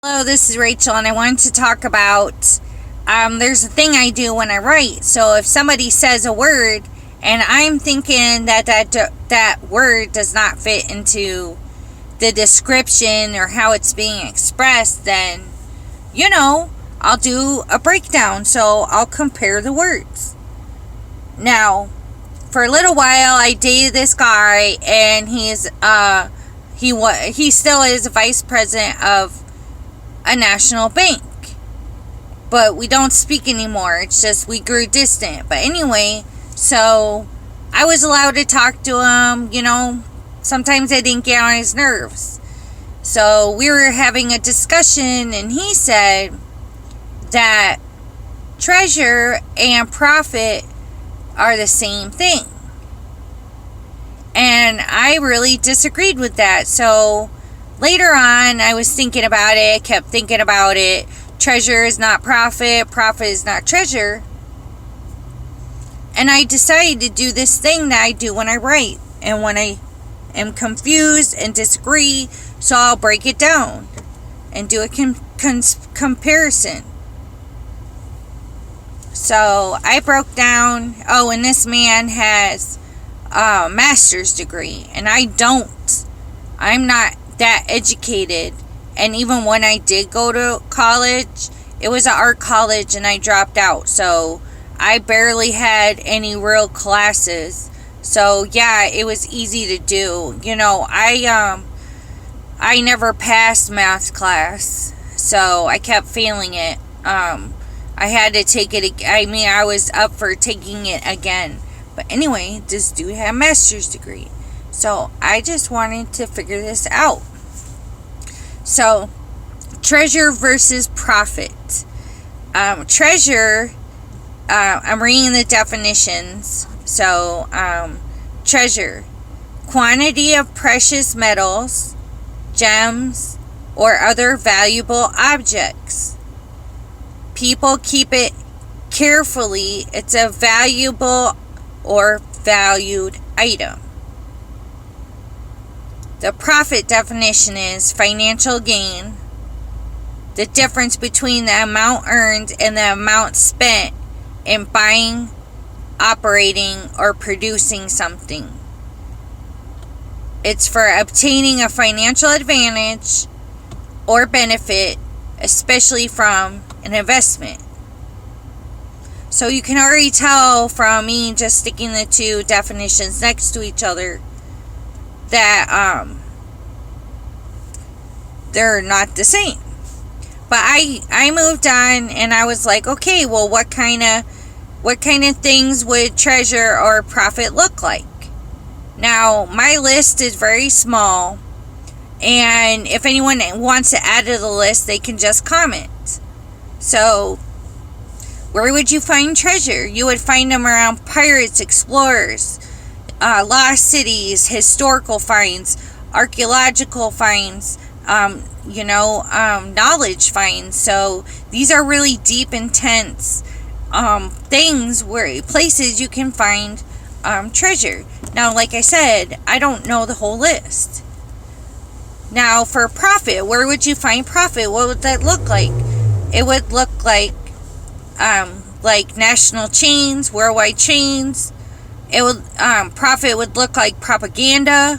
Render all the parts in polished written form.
Hello, this is Rachel, and I wanted to talk about there's a thing I do when I write. So if somebody says a word and I'm thinking that word does not fit into the description or how it's being expressed, then I'll do a breakdown. So I'll compare the words. Now, for a little while, I dated this guy, and he still is a vice president of a national bank, but we don't speak anymore. It's just we grew distant. But anyway, so I was allowed to talk to him. Sometimes I didn't get on his nerves. So we were having a discussion, and he said that treasure and profit are the same thing, and I really disagreed with that. So later on, I was thinking about it. I kept thinking about it. Treasure is not profit. Profit is not treasure. And I decided to do this thing that I do when I write. And when I am confused and disagree, so I'll break it down and do a comparison. So I broke down, and this man has a master's degree, and I don't. I'm not that educated. And even when I did go to college, it was an art college, and I dropped out, so I barely had any real classes. So yeah, it was easy to do. I never passed math class, so I kept failing it. I had to take it. I was up for taking it again. But anyway, this dude had a master's degree, so I just wanted to figure this out. So, treasure versus profit. Treasure, I'm reading the definitions. So, treasure, quantity of precious metals, gems, or other valuable objects. People keep it carefully. It's a valuable or valued item. The profit definition is financial gain, the difference between the amount earned and the amount spent in buying, operating, or producing something. It's for obtaining a financial advantage or benefit, especially from an investment. So you can already tell from me just sticking the two definitions next to each other that they're not the same. But I moved on, and I was like, okay, well, what kind of things would treasure or profit look like? Now, my list is very small, and if anyone wants to add to the list, they can just comment. So, where would you find treasure? You would find them around pirates, explorers, lost cities, historical finds, archaeological finds, knowledge finds. So these are really deep, intense things, places you can find treasure. Now, like I said, I don't know the whole list. Now, for profit, where would you find profit? What would that look like? It would look like national chains, worldwide chains. It would profit would look like propaganda.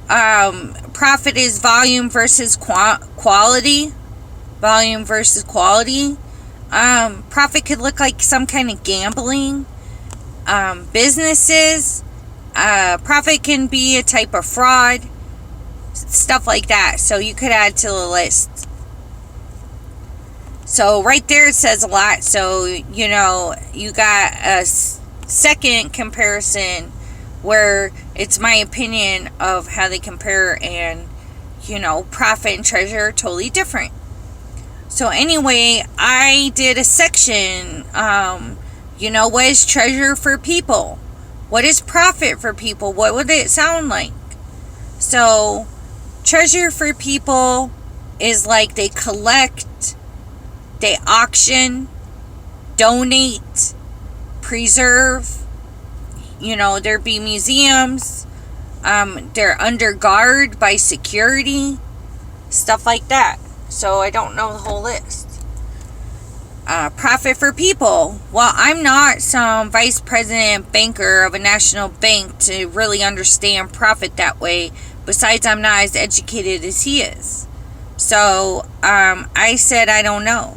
Profit is volume versus quality. Volume versus quality. Profit could look like some kind of gambling. Businesses. Profit can be a type of fraud. Stuff like that. So you could add to the list. So right there it says a lot. So, you got a second comparison where it's my opinion of how they compare, and profit and treasure are totally different. So anyway, I did a section, what is treasure for people? What is profit for people? What would it sound like? So treasure for people is like they collect, they auction, donate, preserve. There be museums. They're under guard by security. Stuff like that. so I don't know the whole list. Profit for people. Well, I'm not some vice president banker of a national bank to really understand profit that way. Besides, I'm not as educated as he is. So I said I don't know.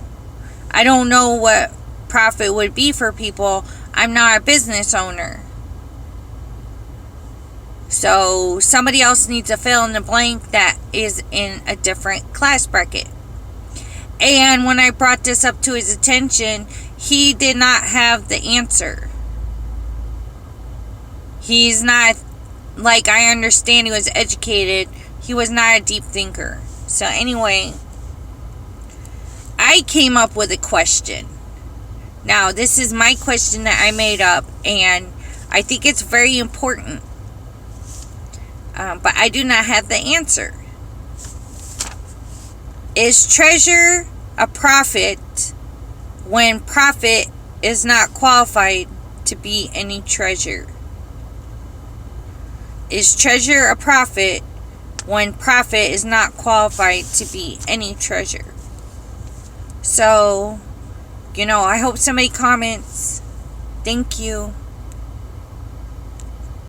I don't know what profit would be for people. I'm not a business owner. So somebody else needs to fill in the blank that is in a different class bracket. And when I brought this up to his attention, he did not have the answer. He's not, like, I understand he was educated. He was not a deep thinker. So anyway, I came up with a question. Now, this is my question that I made up, and I think it's very important. But I do not have the answer. Is treasure a profit when profit is not qualified to be any treasure? Is treasure a profit when profit is not qualified to be any treasure? So, I hope somebody comments. Thank you.